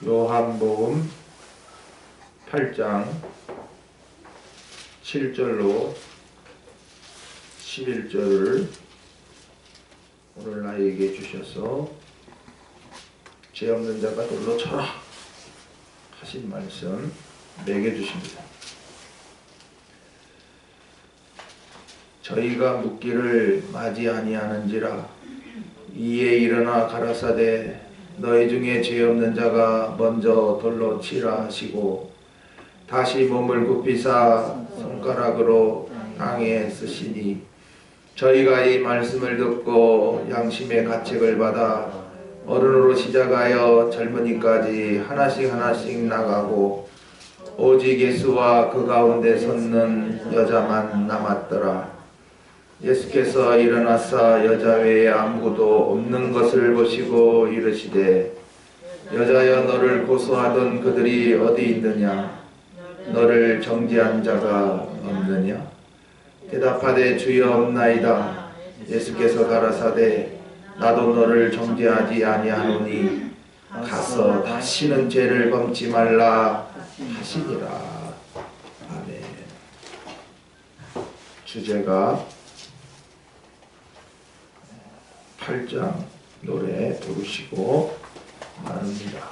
요한복음 8장 7절로 11절을 오늘 나에게 주셔서 죄 없는 자가 돌로 쳐라 하신 말씀 매겨주십니다. 저희가 묻기를 맞이 아니하는지라 이에 일어나 가라사대 너희 중에 죄 없는 자가 먼저 돌로 치라 하시고 다시 몸을 굽히사 손가락으로 땅에 쓰시니 저희가 이 말씀을 듣고 양심의 가책을 받아 어른으로 시작하여 젊은이까지 하나씩 나가고 오직 예수와 그 가운데 섰는 여자만 남았더라. 예수께서 일어나사 여자 외에 아무도 없는 것을 보시고 이르시되 여자여 너를 고소하던 그들이 어디 있느냐? 너를 정죄한 자가 없느냐? 대답하되 주여 없나이다. 예수께서 가라사대 나도 너를 정죄하지 아니하노니 가서 다시는 죄를 범치 말라 하시니라. 아멘. 주제가 8장 노래 부르시고 나눕니다.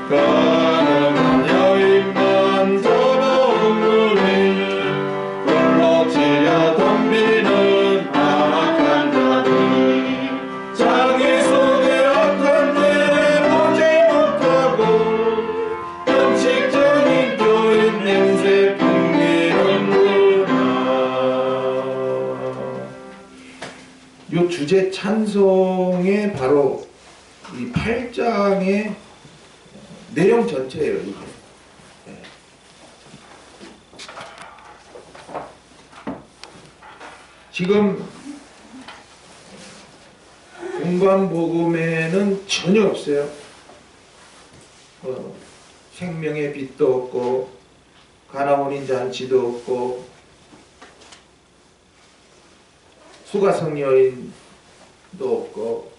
가늠한 여인만 더러움으니 홀로 치려 덤비는 악한 자들 자기 속에 악한 죄를 보지 못하고 원칙적인 교인 냄새 이 주제 찬송의 바로 이 8장의 내용 전체예요. 이게. 지금 공관복음에는 전혀 없어요. 생명의 빛도 없고 가나혼인 잔치도 없고 수가성 여인도 없고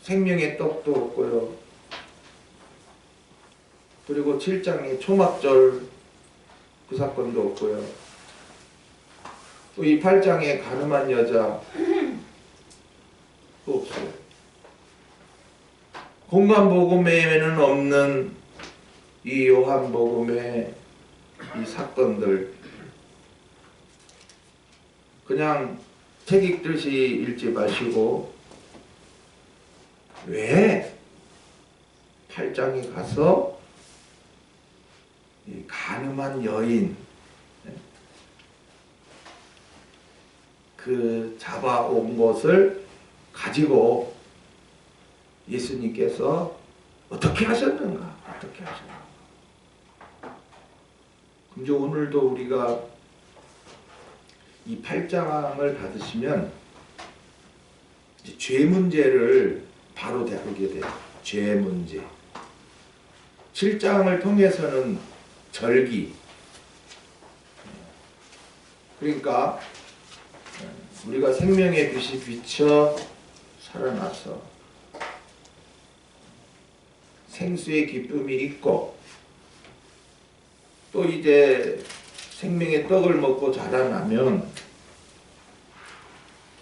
생명의 떡도 없고요. 그리고 7장에 초막절 그 사건도 없고요. 또 이 8장에 가늠한 여자도 없어요. 공관복음에는 없는 이 요한복음의 이 사건들 그냥 책 읽듯이 읽지 마시고 왜 8장에 가서 이 가늠한 여인 그 잡아온 것을 가지고 예수님께서 어떻게 하셨는가? 어떻게 하셨는가? 그럼 이제 오늘도 우리가 이 8장을 받으시면 이제 죄 문제를 바로 다루게 돼요. 죄 문제. 7장을 통해서는 절기. 그러니까 우리가 생명의 빛이 비쳐 살아나서 생수의 기쁨이 있고 또 이제 생명의 떡을 먹고 자라나면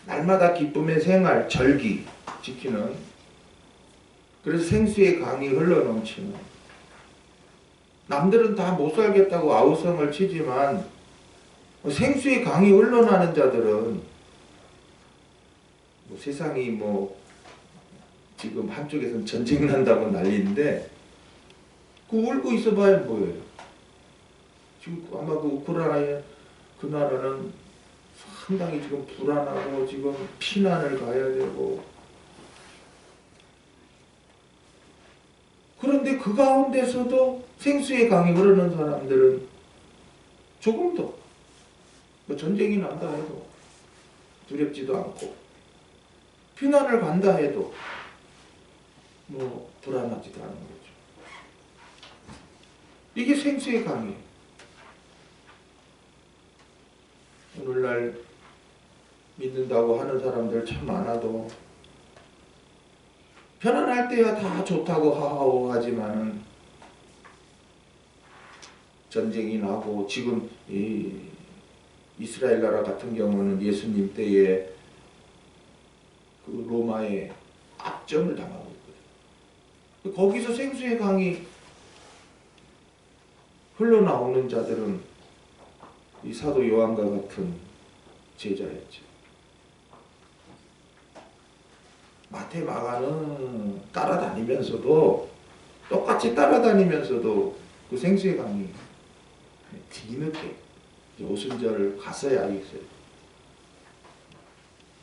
날마다 기쁨의 생활, 절기 지키는 그래서 생수의 강이 흘러넘치는 남들은 다 못 살겠다고 아우성을 치지만 생수의 강이 흘러나는 자들은 세상이 지금 한쪽에서는 전쟁 난다고 난리인데 그 울고 있어봐야 뭐예요? 지금 아마 그 우크라이나 그 나라는 상당히 지금 불안하고 지금 피난을 가야 되고 그런데 그 가운데서도 생수의 강이 흐르는 사람들은 조금도 전쟁이 난다 해도 두렵지도 않고 피난을 간다 해도 불안하지도 않은 거죠. 이게 생수의 강이에요. 오늘날 믿는다고 하는 사람들 참 많아도 편안할 때야 다 좋다고 하고 하지만은 전쟁이 나고 지금 이 이스라엘 나라 같은 경우는 예수님 때에 그 로마의 압정을 당하고 있거든요. 거기서 생수의 강이 흘러나오는 자들은 이 사도 요한과 같은 제자였죠. 마태 마가는 따라다니면서도 똑같이 따라다니면서도 그 생수의 강이 뒤늦게 오순절 갔어야 있어요.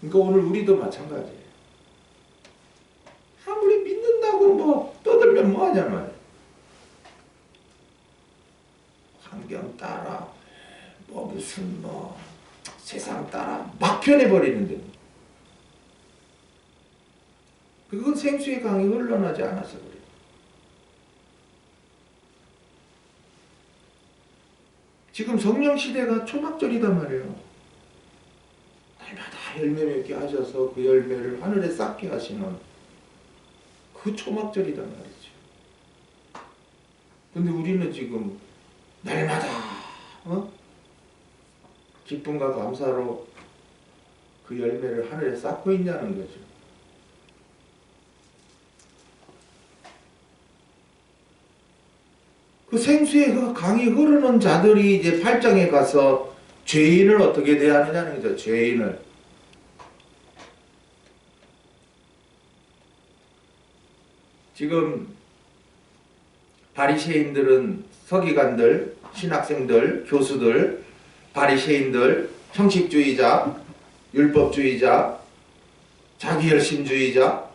그러니까 오늘 우리도 마찬가지예요. 아무리 믿는다고 뭐 떠들면 뭐하냐 말이에요. 환경 따라 뭐 무슨 뭐 세상 따라 막 변해버리는데 그건 생수의 강이 흘러나지 않아서 그래요. 지금 성령 시대가 초막절이단 말이에요. 날마다 열매 맺게 하셔서 그 열매를 하늘에 쌓게 하시는 그 초막절이단 말이죠. 근데 우리는 지금 날마다 기쁨과 감사로 그 열매를 하늘에 쌓고 있냐는 거죠. 그 생수의 그 강이 흐르는 자들이 이제 8장에 가서 죄인을 어떻게 대하느냐는 거죠. 죄인을. 지금 바리새인들은 서기관들, 신학생들, 교수들, 바리새인들, 형식주의자, 율법주의자, 자기열심주의자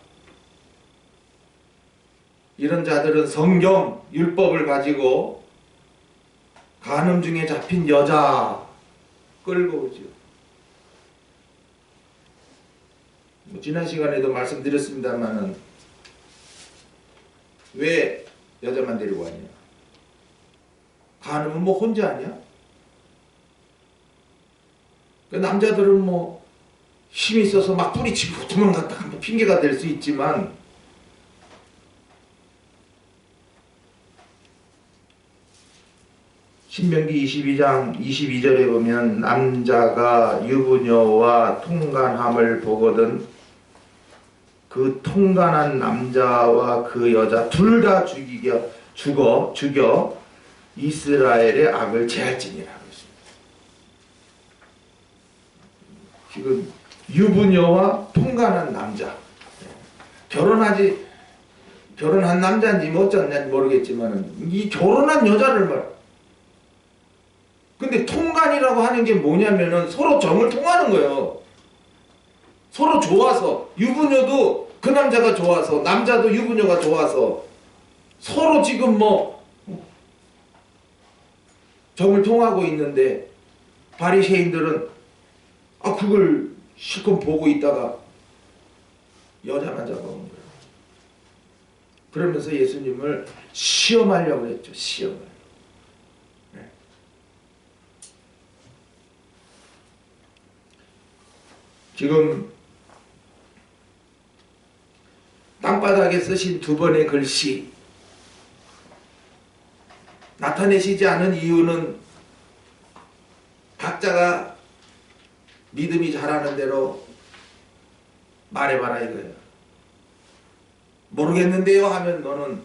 이런 자들은 성경, 율법을 가지고 간음 중에 잡힌 여자 끌고 오죠. 지난 시간에도 말씀드렸습니다만은 왜 여자만 데리고 왔냐? 간음은 뭐 혼자 하냐? 그 남자들은 뭐 힘이 있어서 막 뿌리치고 도망갔다 뭐 핑계가 될 수 있지만 신명기 22장 22절에 보면 남자가 유부녀와 통간함을 보거든 그 통간한 남자와 그 여자 둘 다 죽여 이스라엘의 악을 제할지니라. 지금 유부녀와 통간한 남자, 결혼한 남자인지 뭐 어쩐지 모르겠지만은 이 결혼한 여자를 말. 근데 통간이라고 하는 게 뭐냐면은 서로 정을 통하는 거예요. 서로 좋아서 유부녀도 그 남자가 좋아서 남자도 유부녀가 좋아서 서로 지금 뭐 정을 통하고 있는데 바리새인들은 그걸 실컷 보고 있다가 여자만 잡아온 거예요. 그러면서 예수님을 시험하려고 했죠. 시험을. 네. 지금 땅바닥에 쓰신 두 번의 글씨 나타내시지 않은 이유는 각자가 믿음이 자라는 대로 말해봐라 이거예요. 모르겠는데요 하면 너는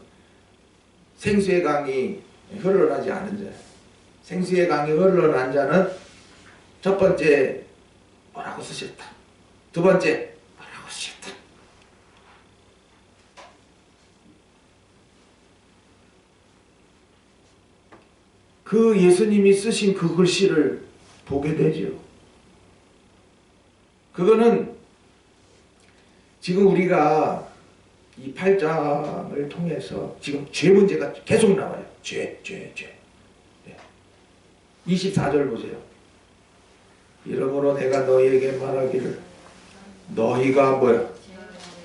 생수의 강이 흘러나지 않은 자야. 생수의 강이 흘러난 자는 첫 번째 뭐라고 쓰셨다. 두 번째 뭐라고 쓰셨다. 그 예수님이 쓰신 그 글씨를 보게 되죠. 그거는 지금 우리가 이 8장을 통해서 지금 죄 문제가 계속 나와요. 죄. 네. 24절 보세요. 이러므로 내가 너희에게 말하기를 너희가 뭐야?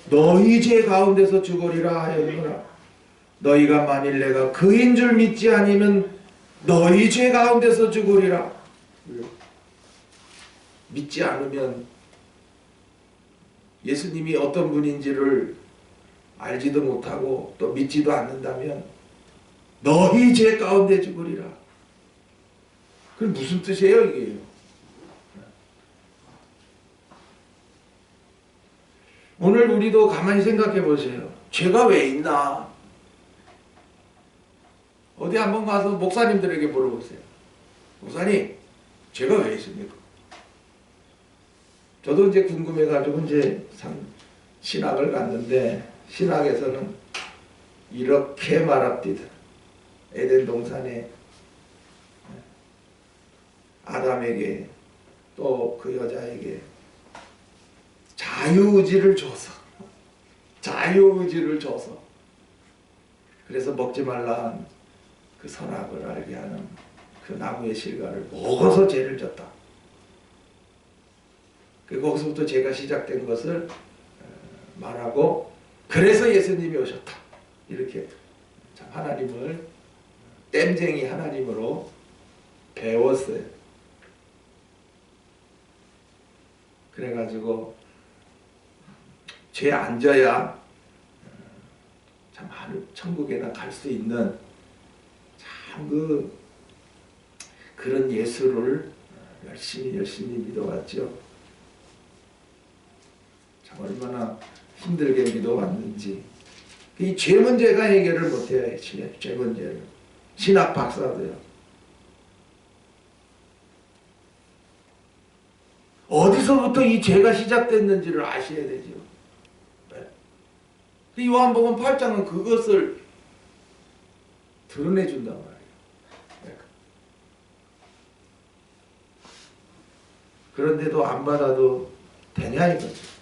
너희 죄 가운데서 죽으리라 하였노라. 너희가 만일 내가 그인 줄 믿지 아니면 너희 죄 가운데서 죽으리라. 믿지 않으면 예수님이 어떤 분인지를 알지도 못하고 또 믿지도 않는다면 너희 죄 가운데 죽으리라. 그게 무슨 뜻이에요 이게요? 오늘 우리도 가만히 생각해 보세요. 죄가 왜 있나? 어디 한번 가서 목사님들에게 물어보세요. 목사님, 죄가 왜 있습니까? 저도 이제 궁금해가지고 이제 신학을 갔는데, 신학에서는 이렇게 말합니다. 에덴 동산에 아담에게 또 그 여자에게 자유의지를 줘서 그래서 먹지 말라 한 그 선악을 알게 하는 그 나무의 실과를 먹어서 죄를 졌다. 거기서부터 죄가 시작된 것을 말하고, 그래서 예수님이 오셨다. 이렇게 참 하나님을 땜쟁이 하나님으로 배웠어요. 그래가지고 죄 안 져야 참 천국에나 갈 수 있는 참 그런 예수를 열심히 믿어왔죠. 참 얼마나 힘들게 믿어왔는지. 이 죄 문제가 해결을 못해요. 죄 문제를. 신학 박사도요. 어디서부터 이 죄가 시작됐는지를 아셔야 되죠. 네. 요한복음 8장은 그것을 드러내준단 말이에요. 네. 그런데도 안 받아도 되냐 이거죠.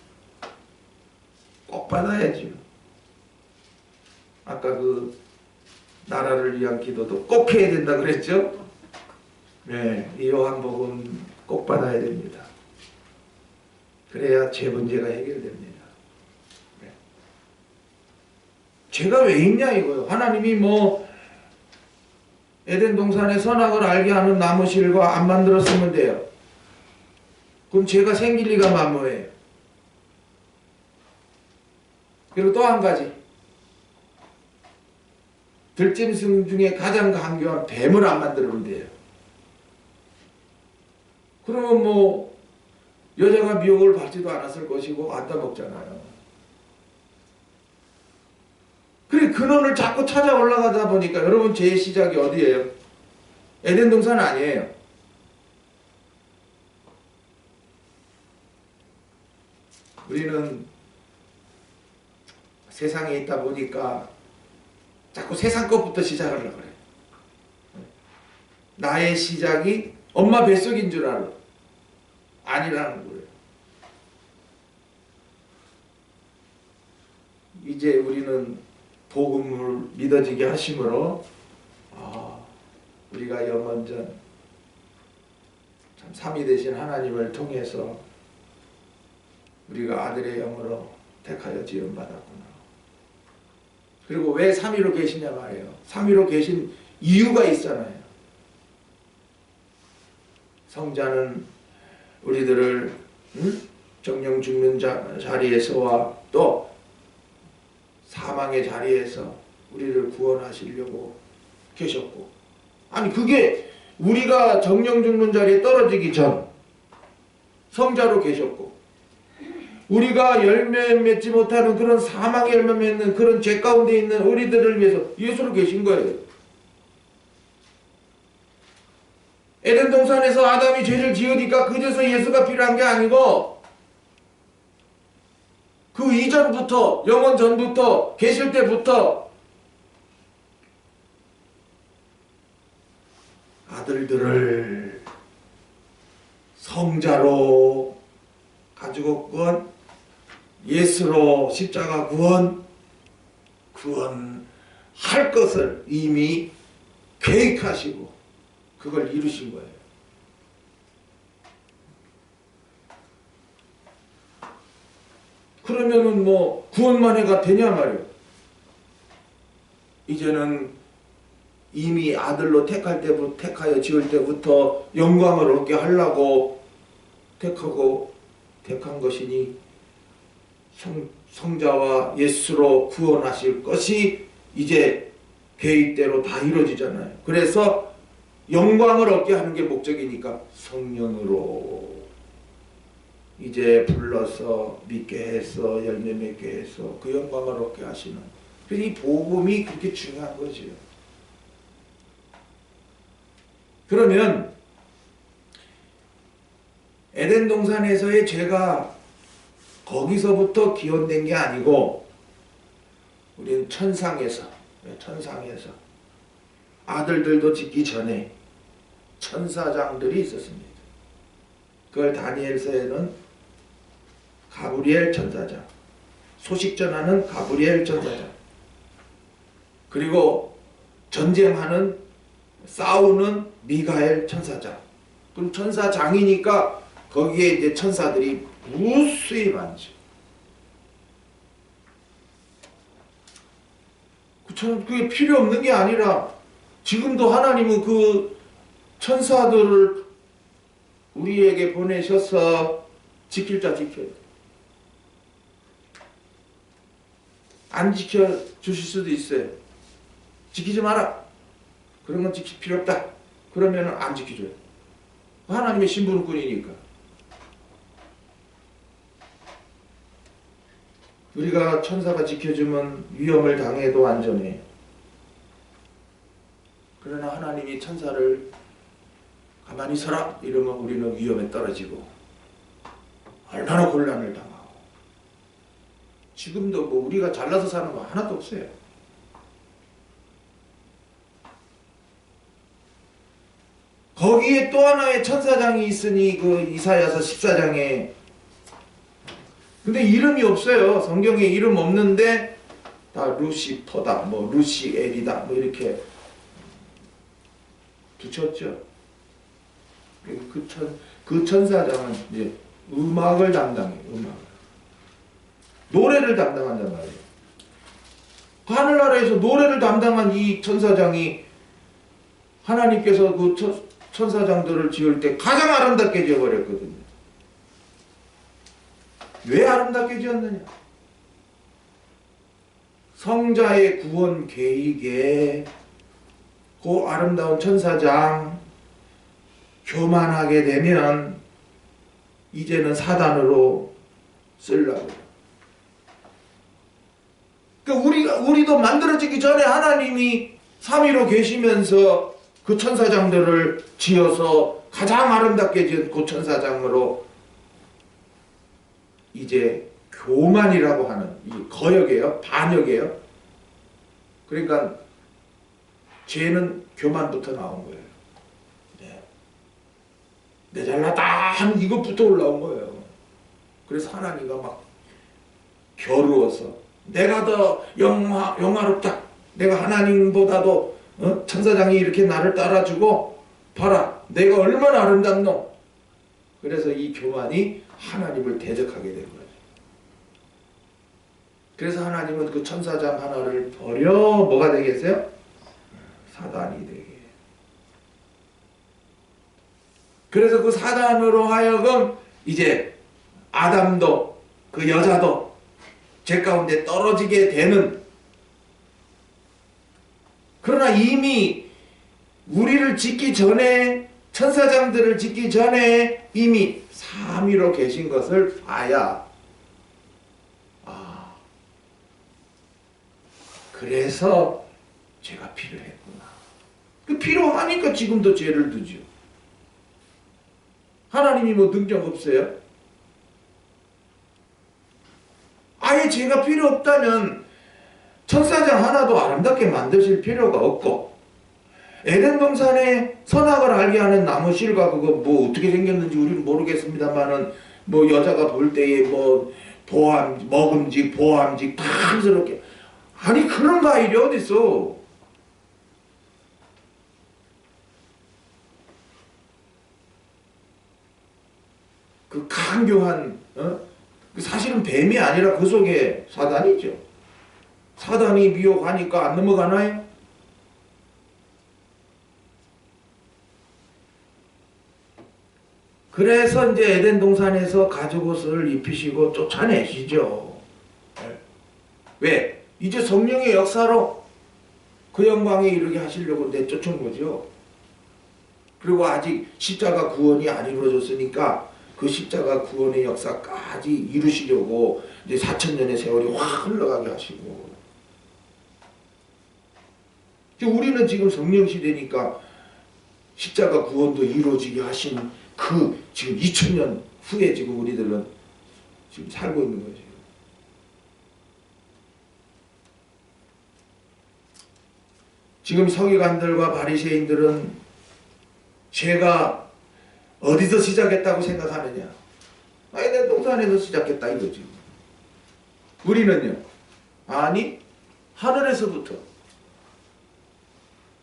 꼭 받아야죠. 아까 그 나라를 위한 기도도 꼭 해야 된다 그랬죠? 네, 이 요한복음 꼭 받아야 됩니다. 그래야 죄 문제가 해결됩니다. 네. 죄가 왜 있냐 이거요. 하나님이 에덴 동산에 선악을 알게 하는 나무 실과 안 만들었으면 돼요. 그럼 죄가 생길 리가 만무해요. 그리고 또 한 가지, 들짐승 중에 가장 강교한 뱀을 안 만들면 돼요. 그러면 여자가 미혹을 받지도 않았을 것이고 안 따먹잖아요. 그래, 근원을 자꾸 찾아 올라가다 보니까 여러분 죄의 시작이 어디예요? 에덴 동산 아니에요. 우리는 세상에 있다 보니까 자꾸 세상 것부터 시작하려고 그래. 나의 시작이 엄마 뱃속인 줄 알아. 아니라는 거예요. 이제 우리는 복음을 믿어지게 하심으로 우리가 영원전 참 삼위 되신 하나님을 통해서 우리가 아들의 영으로 택하여 지음받았구나. 그리고 왜 삼위로 계시냐 말이에요. 삼위로 계신 이유가 있잖아요. 성자는 우리들을 정령 죽는 자리에서와 또 사망의 자리에서 우리를 구원하시려고 계셨고, 아니 그게 우리가 정령 죽는 자리에 떨어지기 전 성자로 계셨고, 우리가 열매 맺지 못하는 그런 사망의 열매 맺는 그런 죄 가운데 있는 우리들을 위해서 예수로 계신 거예요. 에덴 동산에서 아담이 죄를 지으니까 그제서 예수가 필요한 게 아니고, 그 이전부터, 영원 전부터, 계실 때부터 아들들을 성자로 가지고 예수로 십자가 구원할 것을 이미 계획하시고 그걸 이루신 거예요. 그러면은 구원만 해가 되냐 말이에요. 이제는 이미 아들로 택하여 지을 때부터 영광을 얻게 하려고 택한 것이니 성자와 예수로 구원하실 것이 이제 계획대로 다 이루어지잖아요. 그래서 영광을 얻게 하는 게 목적이니까 성령으로 이제 불러서 믿게 해서 열매 맺게 해서 그 영광을 얻게 하시는, 그래서 이 복음이 그렇게 중요한 거죠. 그러면 에덴 동산에서의 죄가 거기서부터 기원된 게 아니고 우리는 천상에서 아들들도 짓기 전에 천사장들이 있었습니다. 그걸 다니엘서에는 가브리엘 천사장, 소식 전하는 가브리엘 천사장, 그리고 전쟁하는 싸우는 미가엘 천사장. 그럼 천사장이니까 거기에 이제 천사들이 무수히 많죠. 그게 필요 없는 게 아니라 지금도 하나님은 그 천사들을 우리에게 보내셔서 지킬 자 지켜야 돼. 안 지켜주실 수도 있어요. 지키지 마라. 그런 건 지킬 필요 없다. 그러면 안 지켜줘요. 하나님의 심부름꾼이니까. 우리가 천사가 지켜주면 위험을 당해도 안전해요. 그러나 하나님이 천사를 가만히 서라 이러면 우리는 위험에 떨어지고 얼마나 곤란을 당하고. 지금도 뭐 우리가 잘나서 사는 거 하나도 없어요. 거기에 또 하나의 천사장이 있으니 그 이사야서 14장에, 근데 이름이 없어요. 성경에 이름 없는데 다 루시퍼다, 뭐 루시엘이다, 뭐 이렇게 붙였죠. 그 천사장은 이제 음악을 담당해요. 노래를 담당한단 말이에요. 하늘나라에서 노래를 담당한 이 천사장이 하나님께서 그 천사장들을 지을 때 가장 아름답게 지어버렸거든요. 왜 아름답게 지었느냐? 성자의 구원 계획에 그 아름다운 천사장 교만하게 되면 이제는 사단으로 쓰려고. 그러니까 우리도 만들어지기 전에 하나님이 삼위로 계시면서 그 천사장들을 지어서 가장 아름답게 지은 그 천사장으로 이제 교만이라고 하는 이 거역이에요. 반역이에요. 그러니까 죄는 교만부터 나온 거예요. 네. 내 잘났다 하는 이것부터 올라온 거예요. 그래서 하나님과 막 겨루어서 내가 더 영화롭다. 내가 하나님보다도 천사장이 이렇게 나를 따라주고 봐라 내가 얼마나 아름답노. 그래서 이 교만이 하나님을 대적하게 된 거죠. 그래서 하나님은 그 천사장 하나를 버려 뭐가 되겠어요? 사단이 되게. 그래서 그 사단으로 하여금 이제 아담도 그 여자도 죄 가운데 떨어지게 되는. 그러나 이미 우리를 짓기 전에, 천사장들을 짓기 전에 이미 삼위로 계신 것을 봐야, 그래서 죄가 필요했구나. 그 필요하니까 지금도 죄를 두죠. 하나님이 뭐 능력 없어요? 아예 죄가 필요 없다면 천사장 하나도 아름답게 만드실 필요가 없고, 에덴 동산에 선악을 알게 하는 나무 실과 그거 뭐 어떻게 생겼는지 우리는 모르겠습니다만은 뭐 여자가 볼 때에 뭐 먹음직 보암직 탐스럽게, 아니 그런 과일이 어딨어. 그 강교한 사실은 뱀이 아니라 그 속에 사단이죠. 사단이 미혹하니까 안 넘어가나요? 그래서 이제 에덴 동산에서 가죽옷을 입히시고 쫓아내시죠. 왜? 이제 성령의 역사로 그 영광에 이르게 하시려고 내쫓은 거죠. 그리고 아직 십자가 구원이 안 이루어졌으니까 그 십자가 구원의 역사까지 이루시려고 이제 4,000년의 세월이 확 흘러가게 하시고, 우리는 지금 성령 시대니까 십자가 구원도 이루어지게 하신 그 지금 2000년 후에 지금 우리들은 지금 살고 있는 거죠. 지금 서기관들과 바리새인들은 죄가 어디서 시작했다고 생각하느냐? 에덴 동산에서 시작했다 이거죠. 우리는요? 아니, 하늘에서부터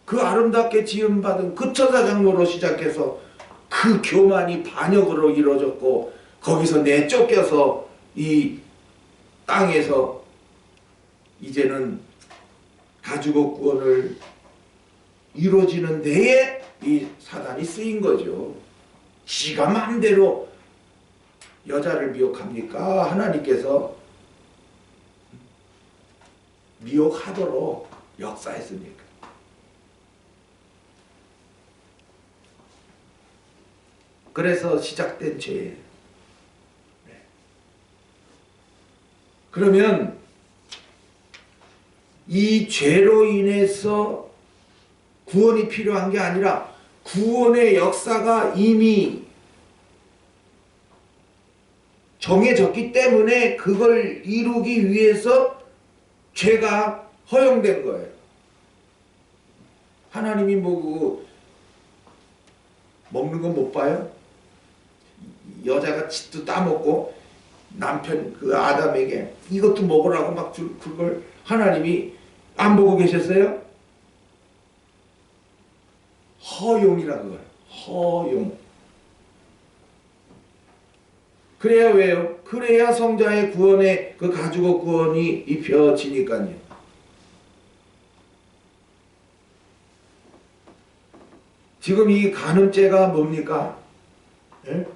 그 아름답게 지음받은 그 천사장모로 시작해서 그 교만이 반역으로 이루어졌고, 거기서 내쫓겨서 이 땅에서 이제는 가죽옷 구원을 이루어지는 데에 이 사단이 쓰인 거죠. 지가 마음대로 여자를 미혹합니까? 하나님께서 미혹하도록 역사했습니까? 그래서 시작된 죄예요. 그러면 이 죄로 인해서 구원이 필요한 게 아니라 구원의 역사가 이미 정해졌기 때문에 그걸 이루기 위해서 죄가 허용된 거예요. 하나님이 뭐 먹는 거 못 봐요? 여자가 짓도 따먹고 남편 그 아담에게 이것도 먹으라고 막 줄 그걸 하나님이 안 보고 계셨어요? 허용이라는 거예요. 허용. 그래야 왜요? 그래야 성자의 구원에 그 가지고 구원이 입혀지니까요. 지금 이 간음죄가 뭡니까? 예?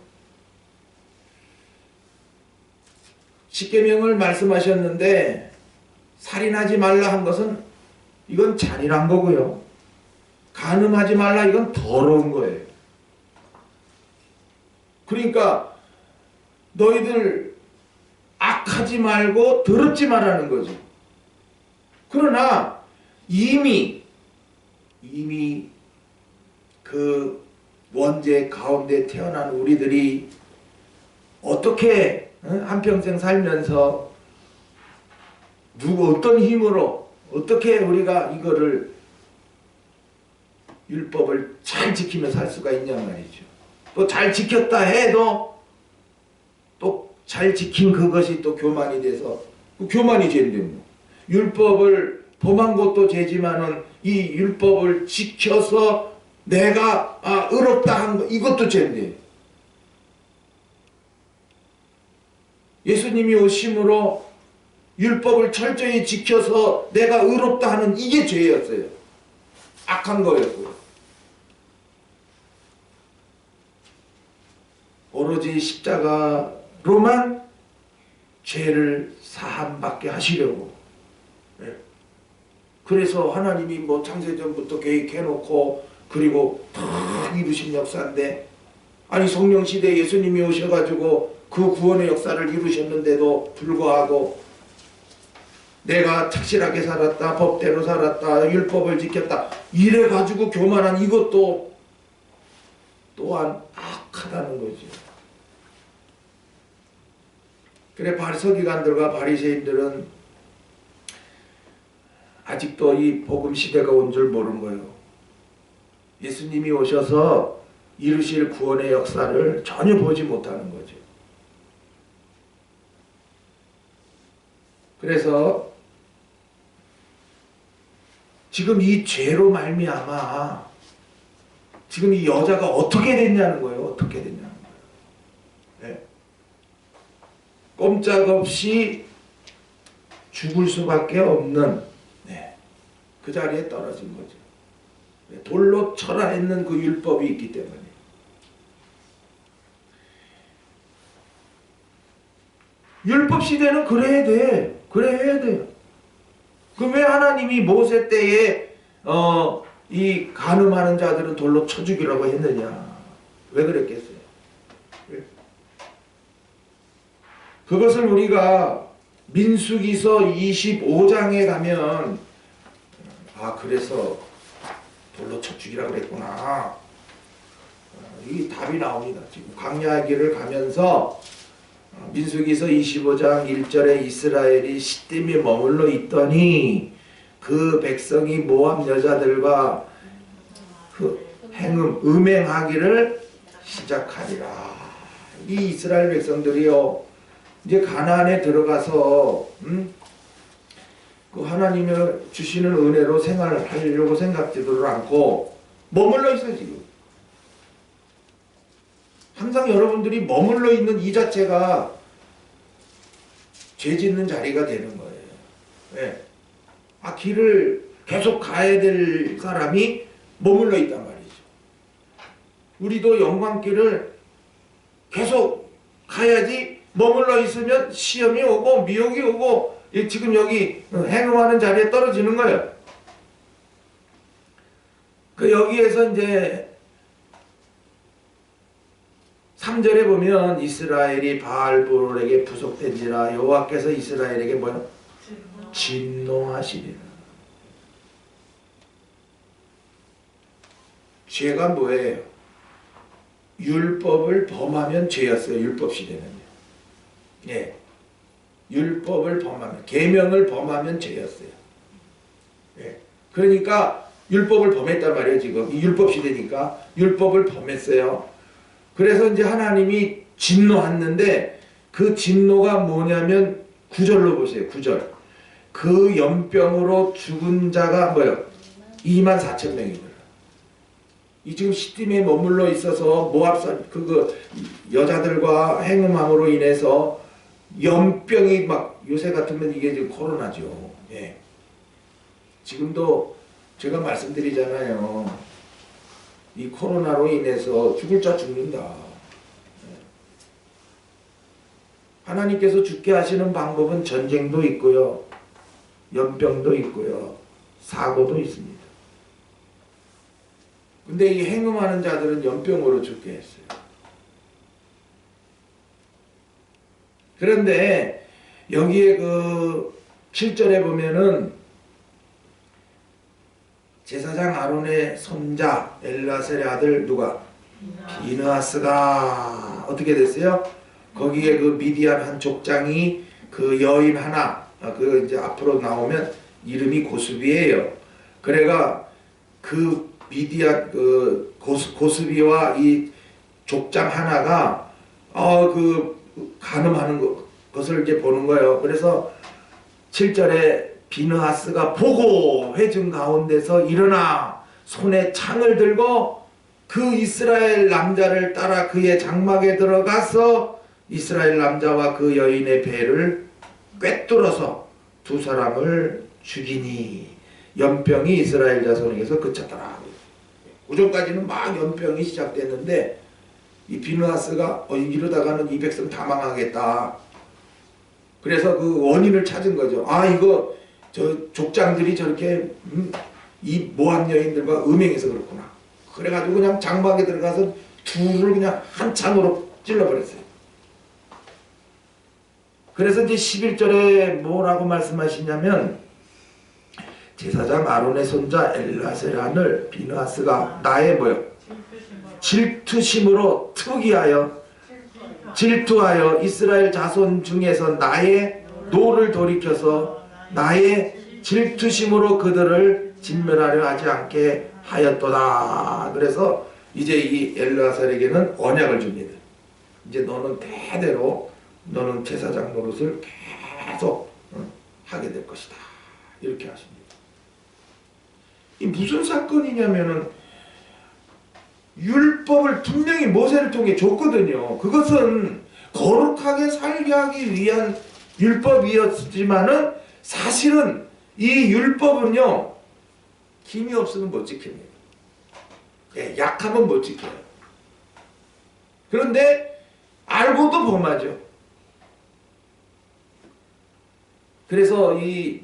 십계명을 말씀하셨는데 살인하지 말라 한 것은 이건 잔인한 거고요. 간음하지 말라 이건 더러운 거예요. 그러니까 너희들 악하지 말고 더럽지 말라는 거죠. 그러나 이미 그 원죄 가운데 태어난 우리들이 어떻게 한평생 살면서 어떤 힘으로 어떻게 우리가 이거를 율법을 잘 지키며 살 수가 있냐 말이죠. 또 잘 지켰다 해도 또 잘 지킨 그것이 또 교만이 돼서 그 교만이 죄인데 뭐. 율법을 범한 것도 죄지만은 이 율법을 지켜서 내가 의롭다 한 거 이것도 죄인데, 예수님이 오심으로 율법을 철저히 지켜서 내가 의롭다 하는 이게 죄였어요. 악한 거였고요. 오로지 십자가로만 죄를 사함받게 하시려고. 그래서 하나님이 뭐 창세전부터 계획해놓고 그리고 다 이루신 역사인데, 아니 성령시대에 예수님이 오셔가지고 그 구원의 역사를 이루셨는데도 불구하고 내가 착실하게 살았다, 법대로 살았다, 율법을 지켰다 이래가지고 교만한 이것도 또한 악하다는 거죠. 그래 서기관들과 바리새인들은 아직도 이 복음 시대가 온 줄 모르는 거예요. 예수님이 오셔서 이루실 구원의 역사를 전혀 보지 못하는 거죠. 그래서 지금 이 죄로 말미암아 지금 이 여자가 어떻게 됐냐는 거예요. 어떻게 됐냐는 거예요. 네. 꼼짝없이 죽을 수밖에 없는 그 자리에 떨어진 거죠. 돌로 쳐라 있는 그 율법이 있기 때문에. 율법 시대는 그래야 돼. 그래야 돼요. 그럼 왜 하나님이 모세 때에 이 간음하는 자들은 돌로 쳐 죽이라고 했느냐? 왜 그랬겠어요? 그것을 우리가 민수기서 25장에 가면 그래서 돌로 쳐 죽이라고 그랬구나. 이 답이 나옵니다. 지금 광야 길을 가면서 민수기서 25장 1절에 이스라엘이 시딤에 머물러 있더니 그 백성이 모압 여자들과 음행하기를 시작하리라. 이 이스라엘 백성들이요, 이제 가나안에 들어가서 그 하나님이 주시는 은혜로 생활하려고 생각지도 않고 머물러 있어요. 지금 항상 여러분들이 머물러 있는 이 자체가 죄 짓는 자리가 되는 거예요. 네. 길을 계속 가야 될 사람이 머물러 있단 말이죠. 우리도 영광길을 계속 가야지 머물러 있으면 시험이 오고 미혹이 오고 지금 여기 행음하는 자리에 떨어지는 거예요. 여기에서 이제 3절에 보면 이스라엘이 바알볼에게 부속된지라 여호와께서 이스라엘에게 뭐요? 진노하시리라. 죄가 뭐예요? 율법을 범하면 죄였어요. 율법 시대는요. 예. 율법을 범하면, 계명을 범하면 죄였어요. 예. 그러니까 율법을 범했단 말이에요. 지금 이 율법 시대니까 율법을 범했어요. 그래서 이제 하나님이 진노했는데 그 진노가 뭐냐면 9절로 보세요. 9절. 그 연병으로 죽은 자가 뭐예요? 24,000명이더라. 이 지금 시딤에 머물러 있어서 모압산 그 여자들과 행음함으로 인해서 연병이 막 요새 같으면 이게 지금 코로나죠. 예. 지금도 제가 말씀드리잖아요. 이 코로나로 인해서 죽을 자 죽는다. 하나님께서 죽게 하시는 방법은 전쟁도 있고요. 연병도 있고요. 사고도 있습니다. 근데 이 행음하는 자들은 연병으로 죽게 했어요. 그런데 여기에 그 7절에 보면은 제사장 아론의 손자 엘르아셀의 아들 누가? 비느하스가 어떻게 됐어요? 거기에 그 미디안 한 족장이 그 여인 하나 그 이제 앞으로 나오면 이름이 고스비예요. 그래가 그 미디안 그 고스비와 이 족장 하나가 그 간음하는 것을 이제 보는 거예요. 그래서 7절에 비느하스가 보고 회중 가운데서 일어나 손에 창을 들고 그 이스라엘 남자를 따라 그의 장막에 들어가서 이스라엘 남자와 그 여인의 배를 꿰뚫어서 두 사람을 죽이니 연병이 이스라엘 자손에게서 그쳤더라. 그전까지는 막 연병이 시작됐는데 이 비느하스가 이러다가는 이 백성 다 망하겠다. 그래서 그 원인을 찾은 거죠. 이거 저 족장들이 저렇게 이 모압 여인들과 음행해서 그렇구나. 그래가지고 그냥 장막에 들어가서 둘을 그냥 한 창으로 찔러버렸어요. 그래서 이제 11절에 뭐라고 말씀하시냐면 제사장 아론의 손자 엘르아셀을 비느하스가 나의 뭐요? 질투심으로 질투하여 이스라엘 자손 중에서 나의 노를 돌이켜서 나의 질투심으로 그들을 진멸하려 하지 않게 하였도다. 그래서 이제 이 엘르아셀에게는 언약을 줍니다. 이제 너는 대대로 너는 제사장 노릇을 계속 하게 될 것이다. 이렇게 하십니다. 이 무슨 사건이냐면은 율법을 분명히 모세를 통해 줬거든요. 그것은 거룩하게 살게 하기 위한 율법이었지만은 사실은 이 율법은요 힘이 없으면 못 지킵니다. 약하면 못 지켜요. 그런데 알고도 범하죠. 그래서 이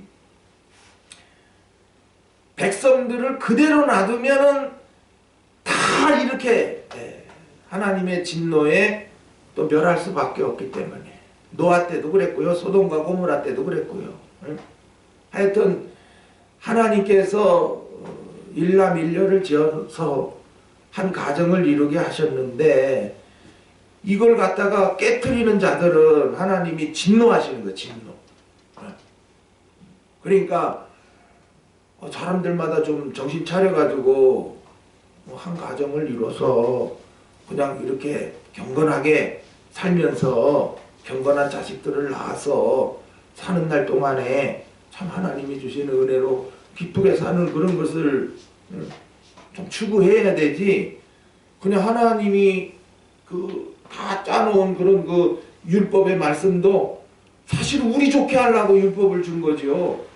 백성들을 그대로 놔두면은 다 이렇게 하나님의 진노에 또 멸할 수밖에 없기 때문에 노아 때도 그랬고요. 소돔과 고모라 때도 그랬고요. 하여튼 하나님께서 일남일녀를 지어서 한 가정을 이루게 하셨는데 이걸 갖다가 깨트리는 자들은 하나님이 진노하시는 거예요. 진노. 그러니까 사람들마다 좀 정신 차려가지고 한 가정을 이뤄서 그냥 이렇게 경건하게 살면서 경건한 자식들을 낳아서 사는 날 동안에 참 하나님이 주시는 은혜로 기쁘게 사는 그런 것을 좀 추구해야 되지. 그냥 하나님이 다 짜놓은 그런 율법의 말씀도 사실 우리 좋게 하려고 율법을 준 거죠.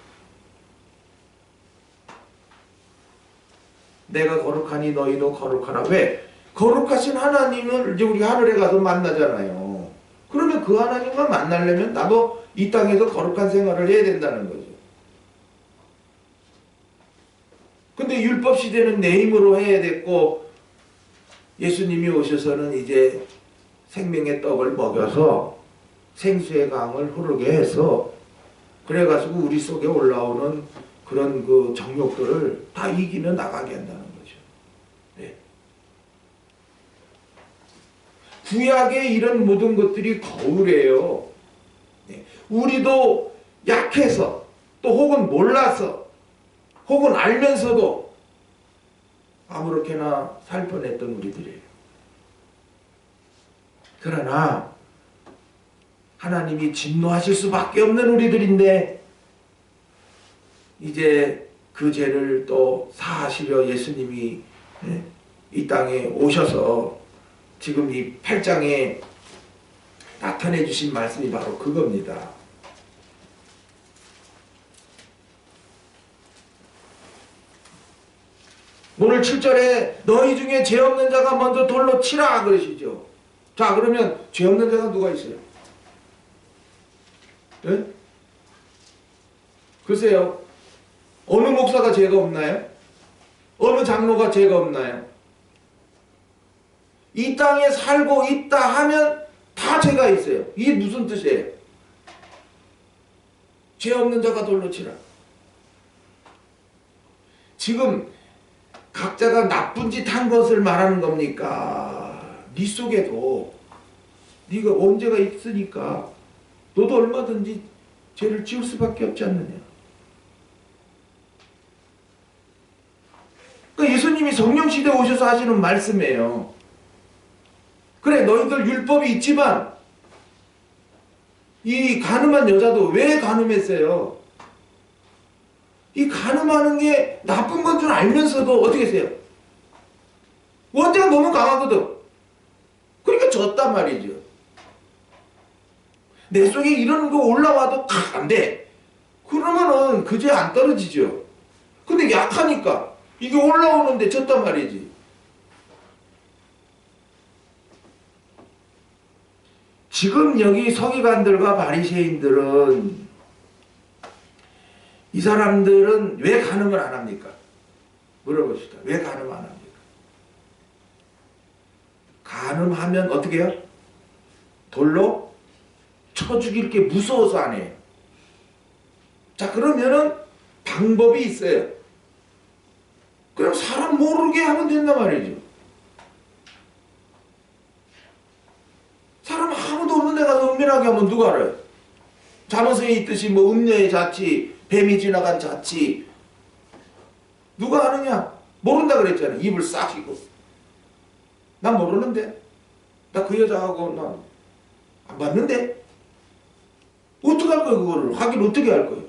내가 거룩하니 너희도 거룩하라. 왜? 거룩하신 하나님을 이제 우리 하늘에 가서 만나잖아요. 그러면 그 하나님과 만나려면 나도 이 땅에서 거룩한 생활을 해야 된다는 거죠. 근데 율법 시대는 내 힘으로 해야 됐고 예수님이 오셔서는 이제 생명의 떡을 먹여서 생수의 강을 흐르게 해서 그래가지고 우리 속에 올라오는 그런 정욕들을 다 이기며 나가게 한다는 거죠. 네. 구약의 이런 모든 것들이 거울이에요. 네. 우리도 약해서 또 혹은 몰라서 혹은 알면서도 아무렇게나 살 뻔했던 우리들이에요. 그러나 하나님이 진노하실 수밖에 없는 우리들인데 이제 그 죄를 또 사하시려 예수님이 이 땅에 오셔서 지금 이 8장에 나타내 주신 말씀이 바로 그겁니다. 오늘 7절에 너희 중에 죄 없는 자가 먼저 돌로 치라 그러시죠. 자, 그러면 죄 없는 자가 누가 있어요? 네? 글쎄요. 어느 목사가 죄가 없나요? 어느 장로가 죄가 없나요? 이 땅에 살고 있다 하면 다 죄가 있어요. 이게 무슨 뜻이에요? 죄 없는 자가 돌로 치라. 지금 각자가 나쁜 짓 한 것을 말하는 겁니까? 네 속에도 네가 언제가 있으니까 너도 얼마든지 죄를 지을 수밖에 없지 않느냐. 그러니까 예수님이 성령시대에 오셔서 하시는 말씀이에요. 그래, 너희들 율법이 있지만 이 가늠한 여자도 왜 가늠했어요? 이 가늠하는 게 나쁜 건 줄 알면서도 어떻게 했어요? 원죄가 너무 강하거든. 그러니까 졌단 말이죠. 내 속에 이런 거 올라와도 안 돼. 그러면은 그 죄 안 떨어지죠. 근데 약하니까 이게 올라오는데 졌단 말이지. 지금 여기 서기관들과 바리새인들은 이 사람들은 왜 간음을 안 합니까? 물어봅시다. 왜 간음 안 합니까? 간음하면 어떻게 해요? 돌로 쳐 죽일 게 무서워서 안 해요. 자, 그러면은 방법이 있어요. 그냥 사람 모르게 하면 된단 말이죠. 사람 아무도 없는 데 가서 은밀하게 하면 누가 알아요? 잠언서에 있듯이 뭐 음녀의 자취, 뱀이 지나간 자취 누가 아느냐? 모른다 그랬잖아요. 입을 싹히고. 난 모르는데. 나 그 여자하고 난 안 봤는데. 어떻게 할 거예요? 그거를 확인 어떻게 할 거예요?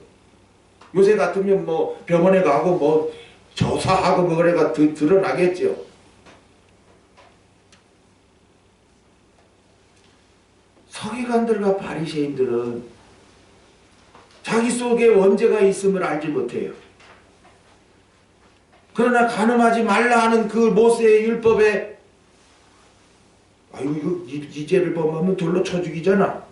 요새 같으면 뭐 병원에 가고 뭐 조사하고 뭐 그래가 드러나겠죠. 서기관들과 바리새인들은 자기 속에 원죄가 있음을 알지 못해요. 그러나 간음하지 말라 하는 그 모세의 율법에 아유 이 죄를 범하면 돌로 쳐 죽이잖아.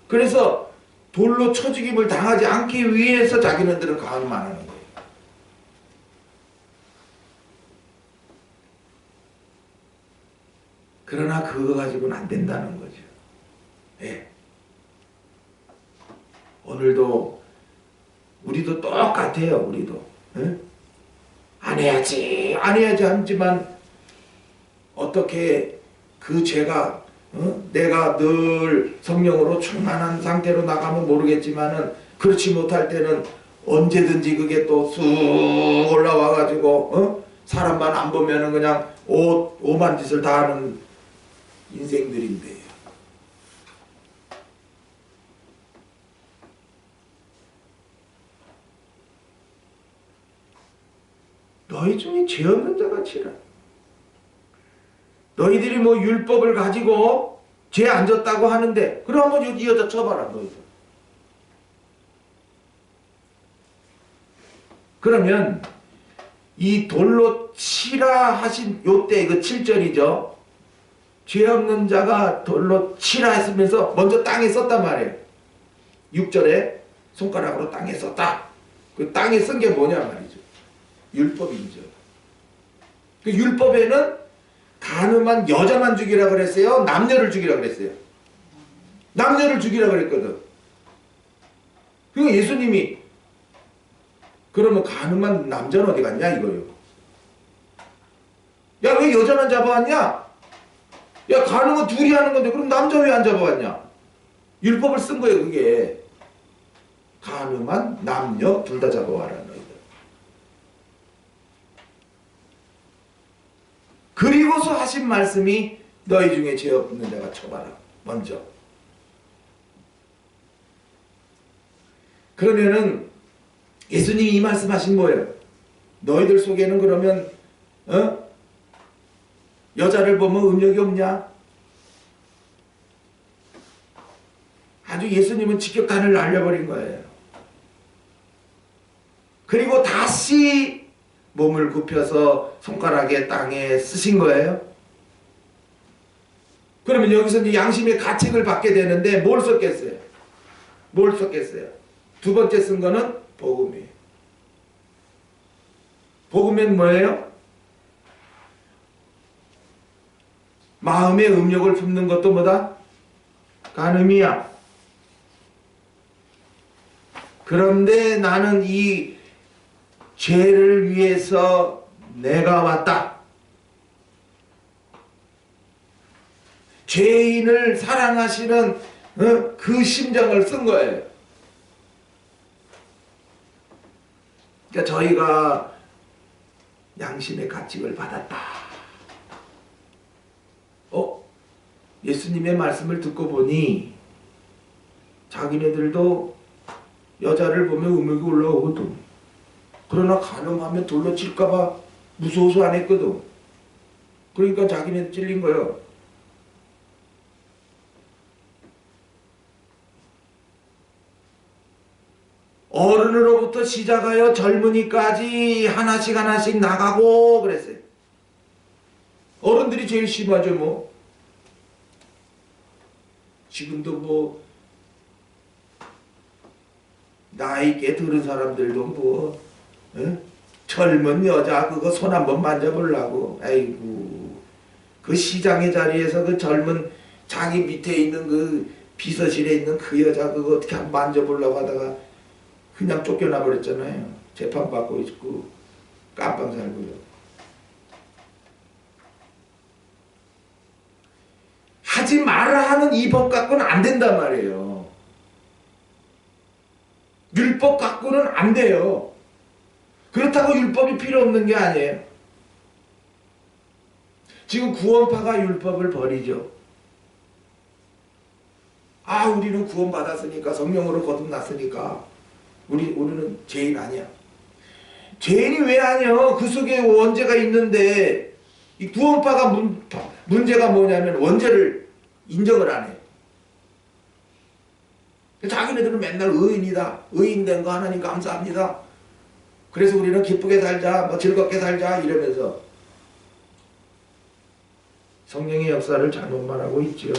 그래서 돌로 쳐 죽임을 당하지 않기 위해서 자기네들은 간음 안 하는 거예요. 그러나 그거 가지고는 안 된다는 거죠. 예. 오늘도 우리도 똑같아요. 우리도 예? 안 해야지 하지만 어떻게 그 죄가 내가 늘 성령으로 충만한 상태로 나가면 모르겠지만은 그렇지 못할 때는 언제든지 그게 또 쑥 올라와 가지고 사람만 안 보면은 그냥 오만 짓을 다 하는 인생들인데, 너희 중에 죄 없는 자가 치라. 너희들이 뭐 율법을 가지고 죄 안 졌다고 하는데 그럼 한번 이 여자 쳐봐라 너희들. 그러면 이 돌로 치라 하신 요때 이거 7절이죠. 죄 없는 자가 돌로 치라 했으면서 먼저 땅에 썼단 말이에요. 6절에 손가락으로 땅에 썼다. 그 땅에 쓴 게 뭐냐 말이죠. 율법이죠. 그 율법에는 간음한 여자만 죽이라 그랬어요? 남녀를 죽이라 그랬어요? 남녀를 죽이라 그랬거든. 그러니까 예수님이 그러면 간음한 남자는 어디 갔냐 이거예요. 야, 왜 여자만 잡아왔냐? 야, 간음은 둘이 하는 건데 그럼 남자 왜 안 잡아왔냐? 율법을 쓴 거예요. 그게 간음한 남녀 둘 다 잡아와라 너희들. 그리고서 하신 말씀이 너희 중에 죄 없는 자가 쳐봐라. 먼저. 그러면은 예수님이 이 말씀하신 거예요. 너희들 속에는 그러면 여자를 보면 음욕이 없냐? 아주 예수님은 직격탄을 날려버린 거예요. 그리고 다시 몸을 굽혀서 손가락에 땅에 쓰신 거예요. 그러면 여기서 이제 양심의 가책을 받게 되는데 뭘 썼겠어요? 뭘 썼겠어요? 두 번째 쓴 거는 복음이에요. 복음은 뭐예요? 마음의 음욕을 품는 것도 뭐다? 간음이야. 그런데 나는 이 죄를 위해서 내가 왔다. 죄인을 사랑하시는 그 심정을 쓴 거예요. 그러니까 저희가 양심의 가책을 받았다. 예수님의 말씀을 듣고 보니 자기네들도 여자를 보면 음욕이 올라오거든. 그러나 간음하면 돌로 칠까봐 무서워서 안 했거든. 그러니까 자기네들 찔린 거예요. 어른으로부터 시작하여 젊은이까지 하나씩 하나씩 나가고 그랬어요. 어른들이 제일 심하죠 뭐. 지금도 뭐 나이 있게 들은 사람들도 뭐 젊은 여자 그거 손 한번 만져보려고, 아이고 그 시장의 자리에서 그 젊은 자기 밑에 있는 그 비서실에 있는 그 여자 그거 어떻게 한번 만져보려고 하다가 그냥 쫓겨나 버렸잖아요. 재판받고 있고 깜빵 살고요. 하지 말아 하는 이 법 갖고는 안 된단 말이에요. 율법 갖고는 안 돼요. 그렇다고 율법이 필요 없는 게 아니에요. 지금 구원파가 율법을 버리죠. 우리는 구원받았으니까 성령으로 거듭났으니까 우리는 죄인 아니야. 죄인이 왜 아니야? 그 속에 원죄가 있는데 이 구원파가 문제가 뭐냐면 원죄를 인정을 안 해. 자기네들은 맨날 의인이다. 의인된 거 하나님 감사합니다. 그래서 우리는 기쁘게 살자, 뭐 즐겁게 살자 이러면서 성령의 역사를 잘못 말하고 있지요.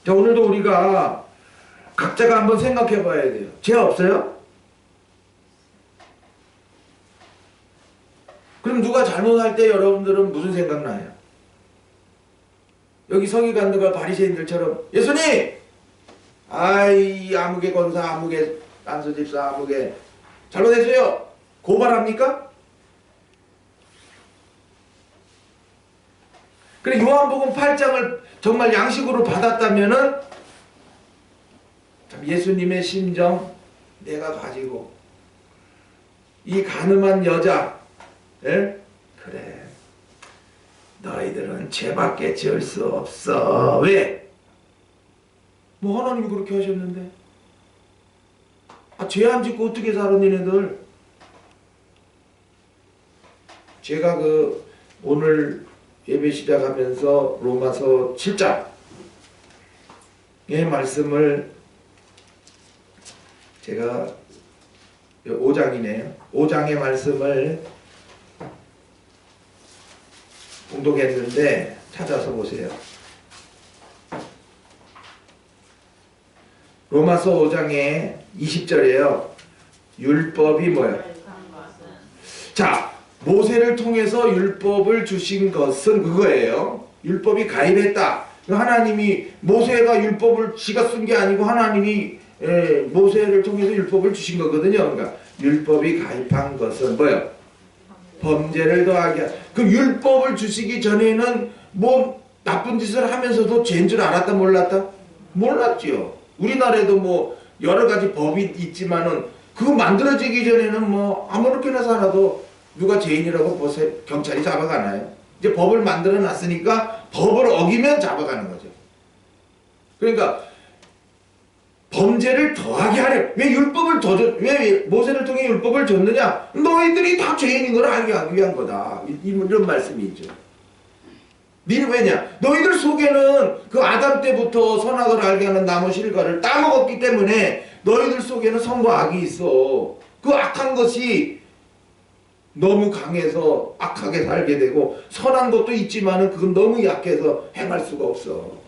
자, 오늘도 우리가 각자가 한번 생각해 봐야 돼요. 죄 없어요? 그럼 누가 잘못할 때 여러분들은 무슨 생각나요? 여기 서기관들과 바리새인들처럼 예수님! 아이 아무개 권사 아무개 안수집사 아무개 잘못했어요. 고발합니까? 그래 요한복음 8장을 정말 양식으로 받았다면은 참 예수님의 심정 내가 가지고 이 가늠한 여자 예? 그래 너희들은 죄밖에 지을 수 없어. 왜? 뭐 하나님이 그렇게 하셨는데 죄 안 짓고 어떻게 살아 니네들. 제가 오늘 예배 시작하면서 로마서 7장의 말씀을 제가 5장이네요. 5장의 말씀을 봉독했는데 찾아서 보세요. 로마서 5장의 20절이에요. 율법이 뭐예요? 자, 모세를 통해서 율법을 주신 것은 그거예요. 율법이 가입했다. 하나님이 모세가 율법을 지가 쓴 게 아니고 하나님이 모세를 통해서 율법을 주신 거거든요. 그러니까 율법이 가입한 것은 뭐예요? 범죄를 더하게. 그럼 율법을 주시기 전에는 뭐 나쁜 짓을 하면서도 죄인 줄 알았다 몰랐다? 몰랐지요. 우리나라에도 뭐 여러 가지 법이 있지만은 그거 만들어지기 전에는 뭐 아무렇게나 살아도 누가 죄인이라고 경찰이 잡아가나요? 이제 법을 만들어 놨으니까 법을 어기면 잡아가는 거죠. 그러니까 범죄를 더하게 하려. 왜 율법을 왜 모세를 통해 율법을 줬느냐? 너희들이 다 죄인인 걸 알게 하기 위한 거다. 이런 말씀이 있죠. 니는 왜냐? 너희들 속에는 그 아담 때부터 선악을 알게 하는 나무 실과를 따먹었기 때문에 너희들 속에는 선과 악이 있어. 그 악한 것이 너무 강해서 악하게 살게 되고 선한 것도 있지만은 그건 너무 약해서 행할 수가 없어.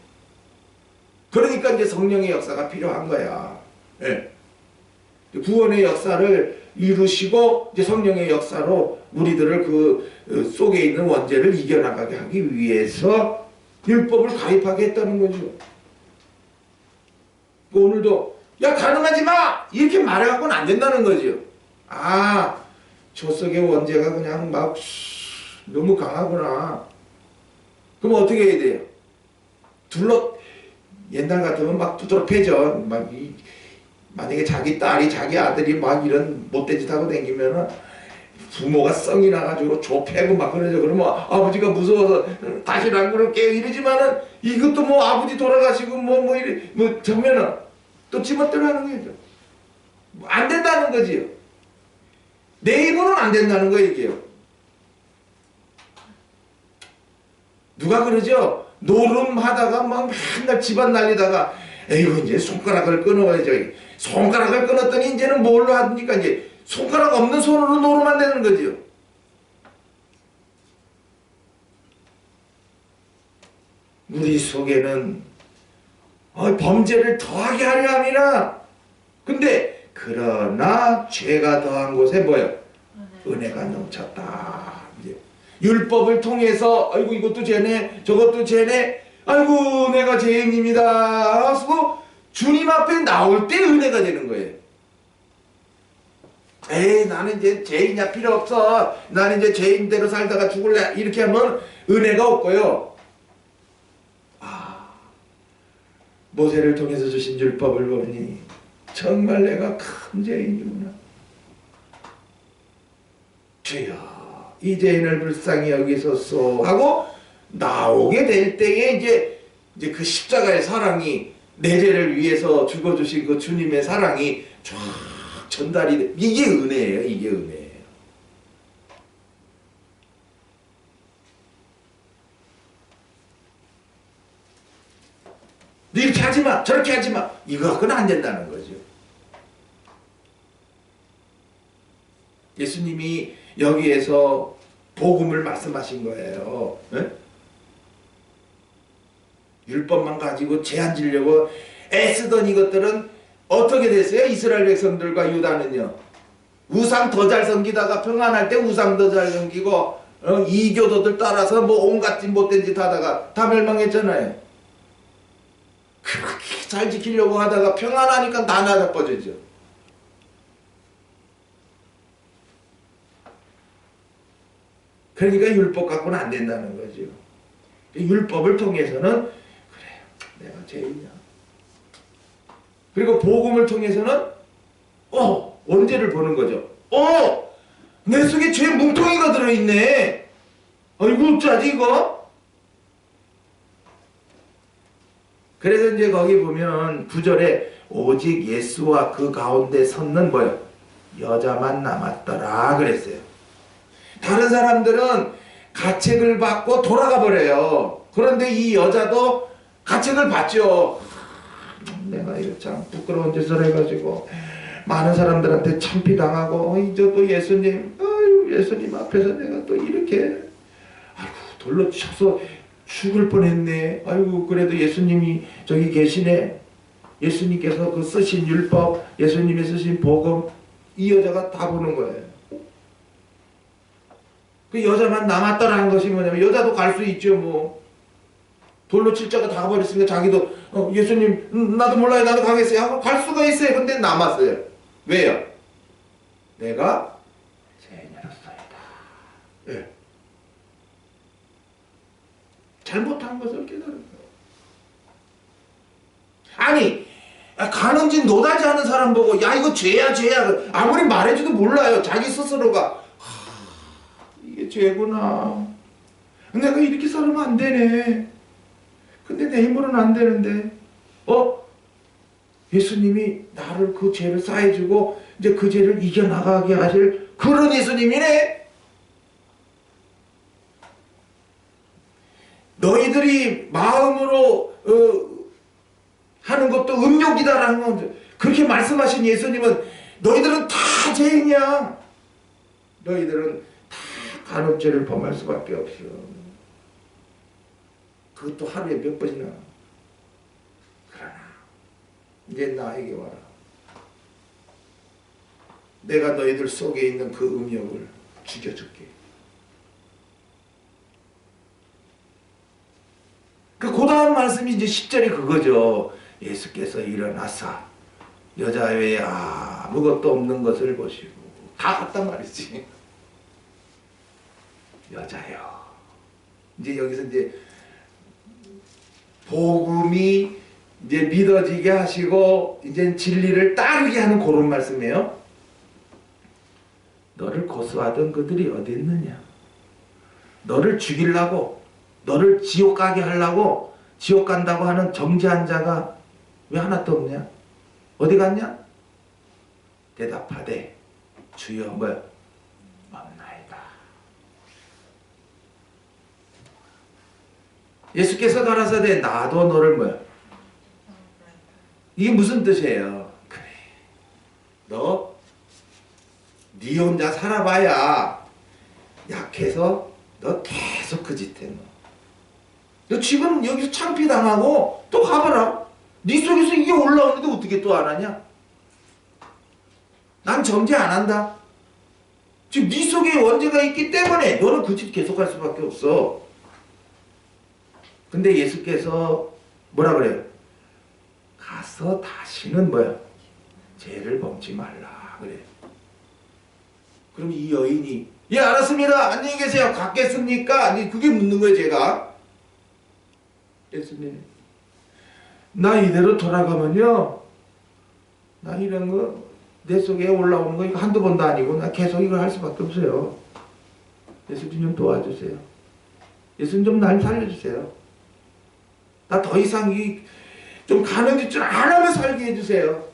그러니까 이제 성령의 역사가 필요한 거야. 예. 구원의 역사를 이루시고 이제 성령의 역사로 우리들을 그 속에 있는 원죄를 이겨나가게 하기 위해서 율법을 가입하게 했다는 거죠. 오늘도 야 가늠하지 마! 이렇게 말해갖고는 안 된다는 거죠. 저 속의 원죄가 그냥 막 너무 강하구나. 그럼 어떻게 해야 돼요? 옛날 같으면 막 두드러 패죠. 만약에 자기 딸이 자기 아들이 막 이런 못된 짓 하고 다니면은 부모가 썽이 나가지고 좁패고 막 그러죠. 그러면 아버지가 무서워서 다시는 안 그럴게요 이러지만은 이것도 뭐 아버지 돌아가시고 뭐 정면은 또 지멋대로 하는 거죠. 안 된다는 거지요. 내 입으로는 안 된다는 거예요, 이게요. 누가 그러죠? 노름하다가 막 맨날 집안 날리다가 에이구 이제 손가락을 끊어야죠. 손가락을 끊었더니 이제는 뭘로 하니까 이제 손가락 없는 손으로 노름만 되는 거지요. 우리 속에는 범죄를 더하게 하려 함이라. 근데 그러나 죄가 더한 곳에 뭐예요? 은혜가 넘쳤다. 이제 율법을 통해서 아이고 이것도 죄네 저것도 죄네 아이고 내가 죄인입니다 하고 주님 앞에 나올 때 은혜가 되는 거예요. 에이 나는 이제 죄인이야 필요 없어. 나는 이제 죄인대로 살다가 죽을래. 이렇게 하면 은혜가 없고요. 모세를 통해서 주신 율법을 보니 정말 내가 큰 죄인이구나. 주여 이 죄인을 불쌍히 여기소서 하고 나오게 될 때에 이제 그 십자가의 사랑이 내 죄를 위해서 죽어주신 그 주님의 사랑이 쫙 전달이 돼. 이게 은혜예요. 이게 은혜예요. 이렇게 하지마 저렇게 하지마 이거 갖고는 안 된다는 거죠. 예수님이 여기에서 복음을 말씀하신 거예요. 네? 율법만 가지고 죄 안 지려고 애쓰던 이것들은 어떻게 됐어요? 이스라엘 백성들과 유다는요. 우상 더 잘 섬기다가 평안할 때 우상 더 잘 섬기고 이교도들 따라서 뭐 온갖 짓 못된 짓 하다가 다 멸망했잖아요. 그렇게 잘 지키려고 하다가 평안하니까 다 나빠지죠. 그러니까 율법 갖고는 안 된다는 거죠. 율법을 통해서는 그래 내가 죄인이야. 그리고 복음을 통해서는 원죄를 보는 거죠. 내 속에 죄 뭉텅이가 들어있네. 이거 어쩌지 이거? 그래서 이제 거기 보면 9절에 오직 예수와 그 가운데 섰는 뭐요? 여자만 남았더라 그랬어요. 다른 사람들은 가책을 받고 돌아가 버려요. 그런데 이 여자도 가책을 받죠. 내가 이거 참 부끄러운 짓을 해가지고 많은 사람들한테 참피당하고 이제 또 예수님 앞에서 내가 또 이렇게 돌로 쳐서 죽을 뻔했네. 그래도 예수님이 저기 계시네. 예수님께서 그 쓰신 율법, 예수님이 쓰신 복음, 이 여자가 다 보는 거예요. 그 여자만 남았다라는 것이 뭐냐면 여자도 갈 수 있죠. 뭐 돌로 칠 자가 다 가버렸으니까 자기도 예수님 나도 몰라요 나도 가겠어요 하고 갈 수가 있어요. 근데 남았어요. 왜요? 내가 죄인으로서이다. 네. 잘못한 것을 깨달은 거예요. 아니 가는 집 노다지 하는 사람 보고 야 이거 죄야 아무리 말해줘도 몰라요. 자기 스스로가 이게 죄구나. 내가 이렇게 살면 안 되네. 근데 내 힘으로는 안 되는데 예수님이 나를 그 죄를 사해주고 이제 그 죄를 이겨나가게 하실 그런 예수님이네. 너희들이 마음으로 하는 것도 음욕이다라는 건 그렇게 말씀하신 예수님은 너희들은 다 죄인이야. 너희들은 다 간음죄를 범할 수밖에 없어. 그것도 하루에 몇 번이나. 그러나 이제 나에게 와라. 내가 너희들 속에 있는 그 음욕을 죽여줄게. 그 다음 말씀이 이제 10절이 그거죠. 예수께서 일어나사 여자 외에 아무것도 없는 것을 보시고 다 갔단 말이지. 여자요. 이제 여기서 이제 복음이 이제 믿어지게 하시고 이제 진리를 따르게 하는 그런 말씀이에요. 너를 고소하던 그들이 어디 있느냐? 너를 죽이려고 너를 지옥 가게 하려고 지옥 간다고 하는 정죄한 자가 왜 하나도 없냐? 어디 갔냐? 대답하되 주여 뭐야? 없나이다. 예수께서 가라사대 나도 너를 뭐야? 이게 무슨 뜻이에요? 그래 너 네 혼자 살아봐야 약해서 너 계속 그 짓 해. 너 지금 여기서 창피당하고 또 가봐라. 네 속에서 이게 올라오는데 어떻게 또 안 하냐? 난 정죄 안 한다. 지금 네 속에 원죄가 있기 때문에 너는 그 짓 계속할 수밖에 없어. 근데 예수께서 뭐라 그래요? 가서 다시는 뭐야? 죄를 범치 말라 그래. 그럼 이 여인이 예 알았습니다. 안녕히 계세요. 갔겠습니까? 아니 그게 묻는 거예요 제가. 예수님 나 이대로 돌아가면요 나 이런 거 내 속에 올라오는 거 이거 한두 번도 아니고 나 계속 이걸 할 수밖에 없어요. 예수님 좀 도와주세요. 예수님 좀 날 살려주세요. 나 더 이상 좀 가는 짓 좀 안 하면 살게 해주세요.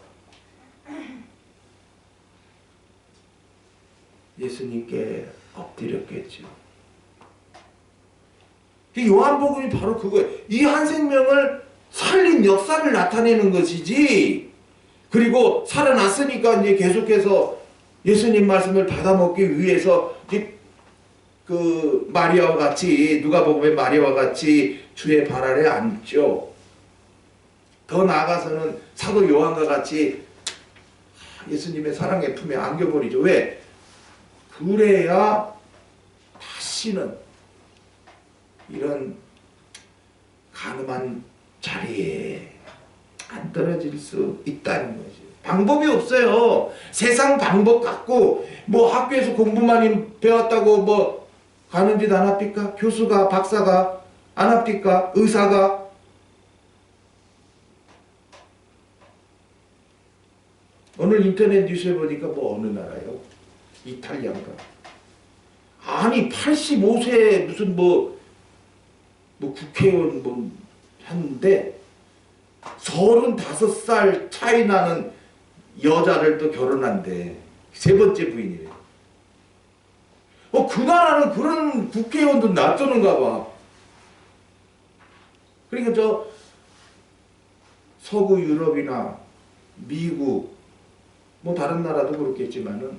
예수님께 엎드렸겠죠. 요한복음이 바로 그거예요. 이 한 생명을 살린 역사를 나타내는 것이지. 그리고 살아났으니까 이제 계속해서 예수님 말씀을 받아먹기 위해서 그 마리아와 같이 누가복음의 마리아와 같이 주의 발 아래 앉죠. 더 나아가서는 사도 요한과 같이 예수님의 사랑의 품에 안겨버리죠. 왜? 그래야 다시는 이런 가늠한 자리에 안 떨어질 수 있다는 거지. 방법이 없어요. 세상 방법 갖고 뭐 학교에서 공부만 배웠다고 뭐 가는 짓 안 합니까? 교수가, 박사가 안 합니까? 의사가. 오늘 인터넷 뉴스에 보니까 뭐 어느 나라요? 이탈리아인가? 아니 85세 무슨 뭐 국회의원 뭐 하는데 35살 차이 나는 여자를 또 결혼한대. 세 번째 부인이래. 그 나라는 그런 국회의원도 놔두는가 봐. 그러니까 저 서구 유럽이나 미국 뭐 다른 나라도 그렇겠지만은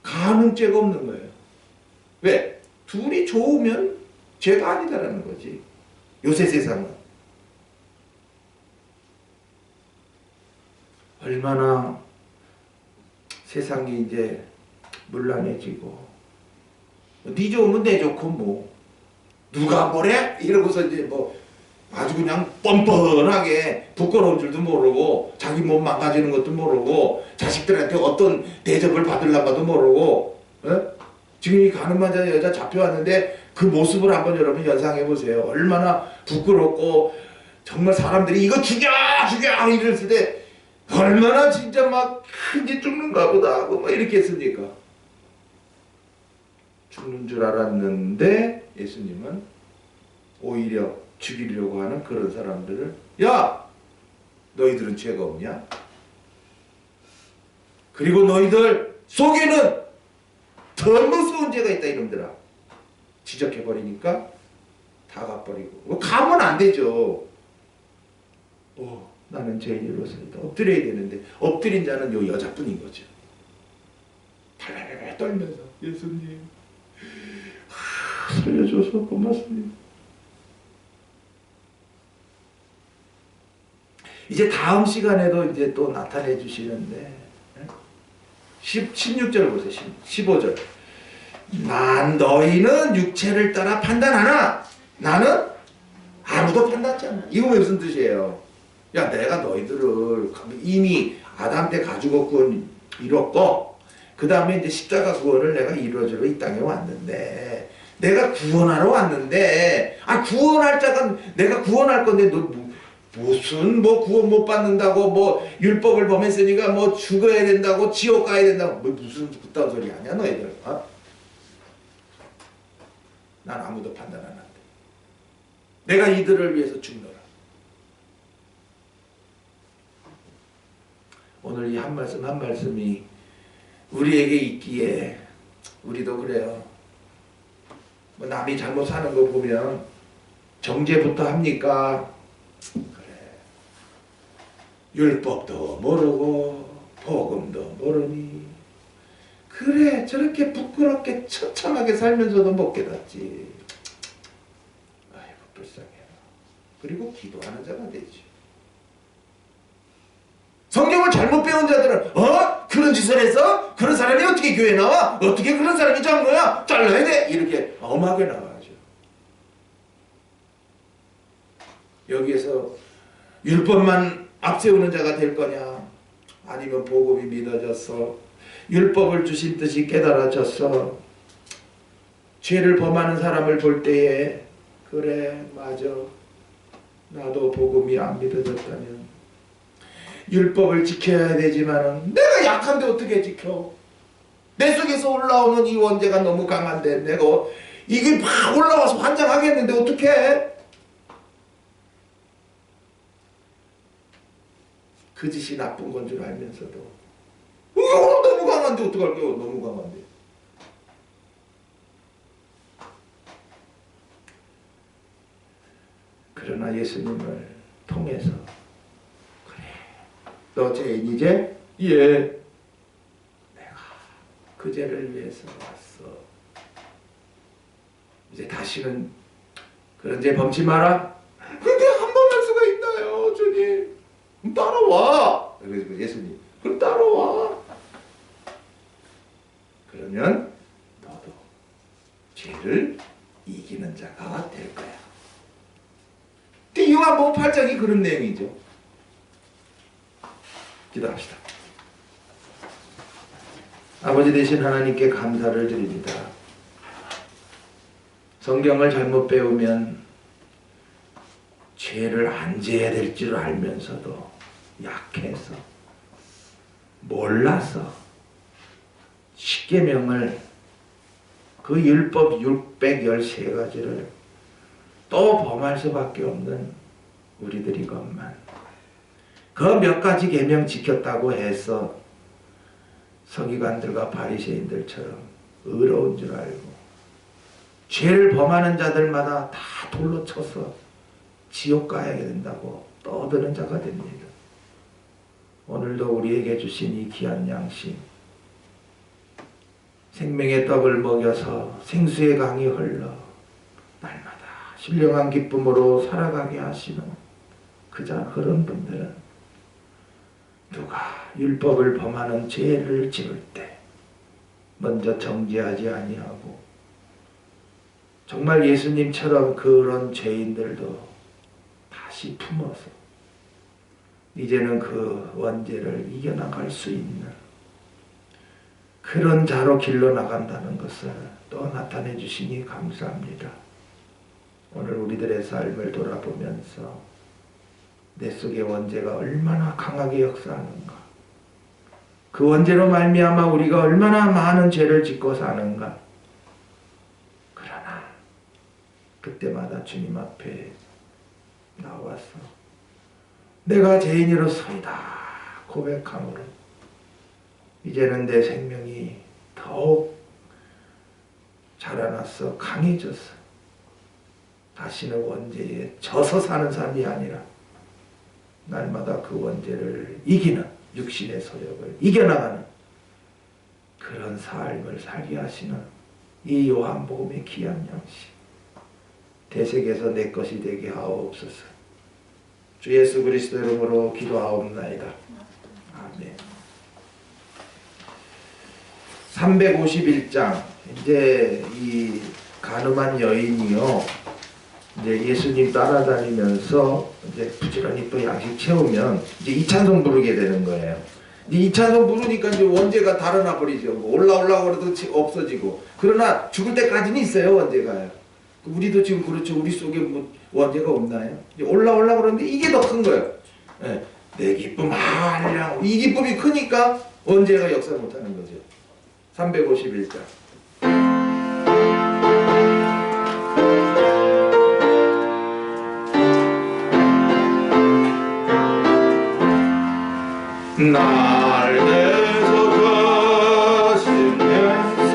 가늠죄가 없는 거예요. 왜? 둘이 좋으면 죄가 아니다라는 거지. 요새 세상은. 얼마나 세상이 이제 문란해지고 네 좋으면 내 좋고 뭐 누가 뭐래? 이러고서 이제 뭐 아주 그냥 뻔뻔하게 부끄러운 줄도 모르고 자기 몸 망가지는 것도 모르고 자식들한테 어떤 대접을 받으려고도 모르고 지금 이 가늠한 여자 잡혀왔는데 그 모습을 한번 여러분 연상해 보세요. 얼마나 부끄럽고 정말 사람들이 이거 죽여 이랬을 때 얼마나 진짜 막 이제 죽는가 보다 하고 막 이렇게 했으니까 죽는 줄 알았는데 예수님은 오히려 죽이려고 하는 그런 사람들을 야! 너희들은 죄가 없냐? 그리고 너희들 속에는 더 무서운 죄가 있다 이놈들아. 지적해버리니까 다 가버리고 가면 안 되죠. 나는 죄인으로서이다. 엎드려야 되는데 엎드린 자는 요 여자뿐인 거죠. 발발발 떨면서 예수님 살려줘서 고맙습니다. 이제 다음 시간에도 이제 또 나타내 주시는데 16절 보세요. 15절 난 너희는 육체를 따라 판단하나 나는 아무도 판단하지 않아. 이거 무슨 뜻이에요? 야 내가 너희들을 이미 아담 때 가지고 구원 이뤘고 그 다음에 이제 십자가 구원을 내가 이루어주러 이 땅에 왔는데 내가 구원하러 왔는데 구원할 자가 내가 구원할 건데 너 무슨 뭐 구원 못 받는다고 뭐 율법을 범했으니까 뭐 죽어야 된다고 지옥 가야 된다고 뭐 무슨 그딴 소리 아니야 너희들. 난 아무도 판단 안 한다. 내가 이들을 위해서 죽노라. 오늘 이 한 말씀 한 말씀이 우리에게 있기에 우리도 그래요. 뭐 남이 잘못 사는 거 보면 정죄부터 합니까? 그래. 율법도 모르고 복음도 모르니 그래 저렇게 부끄럽게 처참하게 살면서도 못 깨닫지. 아이고 불쌍해라. 그리고 기도하는 자가 되지. 성경을 잘못 배운 자들은 그런 짓을 해서 그런 사람이 어떻게 교회에 나와? 어떻게 그런 사람이 장로야? 잘라야 돼? 이렇게 엄하게 나와야죠. 여기에서 율법만 앞세우는 자가 될 거냐? 아니면 복음이 믿어졌어? 율법을 주신 뜻이 깨달아졌어? 죄를 범하는 사람을 볼 때에 그래 맞아 나도 복음이 안 믿어졌다면 율법을 지켜야 되지만 내가 약한데 어떻게 지켜? 내 속에서 올라오는 이 원죄가 너무 강한데 내가 이게 막 올라와서 환장하겠는데 어떡해? 그 짓이 나쁜 건 줄 알면서도 너무 강한데 어떡할게요? 너무 강한데. 그러나 예수님을 통해서 너 죄인이제? 예. 내가 그 죄를 위해서 왔어. 이제 다시는 그런 죄 범치 마라. 근데 한 번 할 수가 있나요, 주님? 따라와. 그래서 예수님 그럼 따라와. 그러면 너도 죄를 이기는 자가 될 거야. 요한복음 8장이 그런 내용이죠. 기도합시다. 아버지 되신 하나님께 감사를 드립니다. 성경을 잘못 배우면 죄를 안 지어야 될 줄 알면서도 약해서 몰라서 십계명을 그 율법 613가지를 또 범할 수밖에 없는 우리들이건만 그 몇 가지 계명 지켰다고 해서 서기관들과 바리새인들처럼 의로운 줄 알고 죄를 범하는 자들마다 다 돌로 쳐서 지옥 가야 된다고 떠드는 자가 됩니다. 오늘도 우리에게 주신 이 귀한 양식, 생명의 떡을 먹여서 생수의 강이 흘러 날마다 신령한 기쁨으로 살아가게 하시는 그런 분들은 누가 율법을 범하는 죄를 지을 때 먼저 정죄하지 아니하고 정말 예수님처럼 그런 죄인들도 다시 품어서 이제는 그 원죄를 이겨나갈 수 있는 그런 자로 길러나간다는 것을 또 나타내 주시니 감사합니다. 오늘 우리들의 삶을 돌아보면서 내 속의 원죄가 얼마나 강하게 역사하는가, 그 원죄로 말미암아 우리가 얼마나 많은 죄를 짓고 사는가. 그러나 그때마다 주님 앞에 나와서 내가 죄인으로서이다 고백함으로 이제는 내 생명이 더욱 자라나서 강해져서 다시는 원죄에 져서 사는 삶이 아니라 날마다 그 원죄를 이기는 육신의 소욕을 이겨나가는 그런 삶을 살게 하시는 이 요한복음의 귀한 양식 대sek에서 내 것이 되게 하옵소서. 주 예수 그리스도 이름으로 기도하옵나이다. 아멘. 351장 이제 이 가늠한 여인이요 이제 예수님 따라다니면서 이제 부지런히 또 양식 채우면 이제 이찬송 부르게 되는 거예요. 이제 이찬송 부르니까 이제 원죄가 달아나 버리죠. 올라오려고 그래도 없어지고. 그러나 죽을 때까지는 있어요, 원죄가요. 우리도 지금 그렇죠. 우리 속에 뭐 원죄가 없나요? 이제 올라오려고 그러는데 이게 더 큰 거예요. 네. 내 기쁨 하려고. 이 기쁨이 크니까 원죄가 역사 못하는 거죠. 351장. 날 대속하신 예수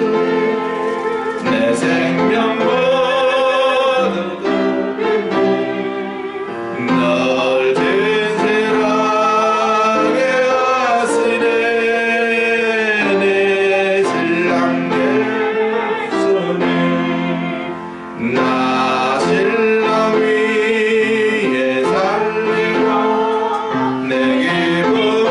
내 생명 모두 돌리고 날 진실하게 하시네 내 신랑 예수님 나 신랑 위에 살리고 내 기쁨을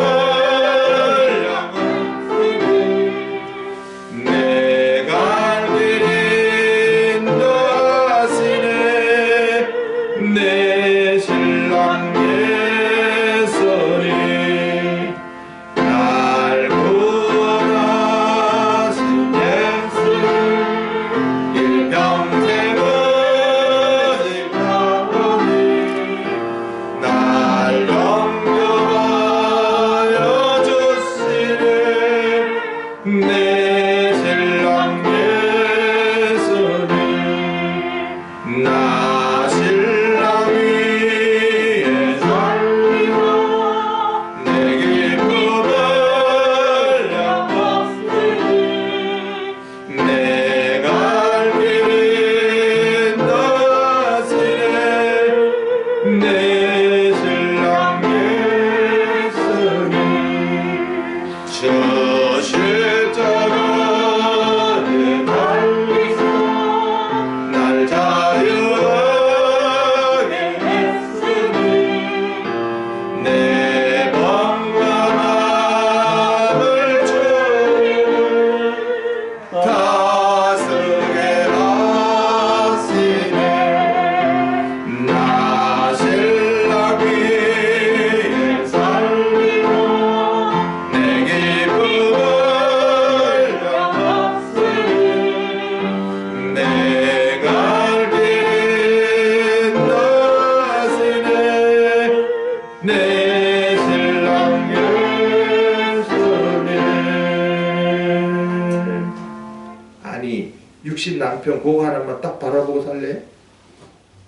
남편이 육신 남편 그거 하나만 딱 바라보고 살래?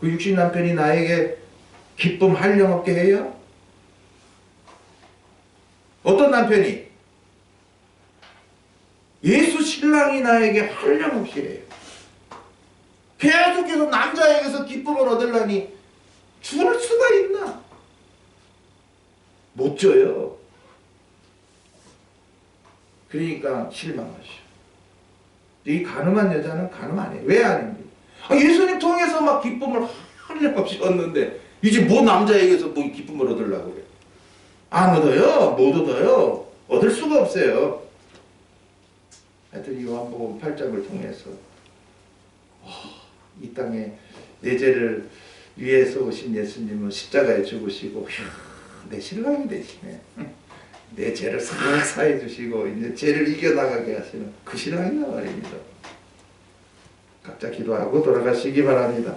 그 육신 남편이 나에게 기쁨 한량없게 해요? 어떤 남편이? 예수 신랑이 나에게 한량없이 해요. 계속해서 남자에게서 기쁨을 얻으려니 줄 수가 있나? 못 줘요. 그러니까 실망하셔. 이 가늠한 여자는 가늠 안 해요. 왜 안 해요? 예수님 통해서 막 기쁨을 한량없이 얻는데 이제 뭐 남자에게서 뭐 기쁨을 얻으려고 그래. 안 얻어요. 못 얻어요. 얻을 수가 없어요. 하여튼 이 요한복음 8장을 통해서 이 땅에 내 죄를 위해서 오신 예수님은 십자가에 죽으시고 내 신랑이 되시네. 내 죄를 싹 사해 주시고 이제 죄를 이겨나가게 하시는 그 신랑이란 말입니다. 각자 기도하고 돌아가시기 바랍니다.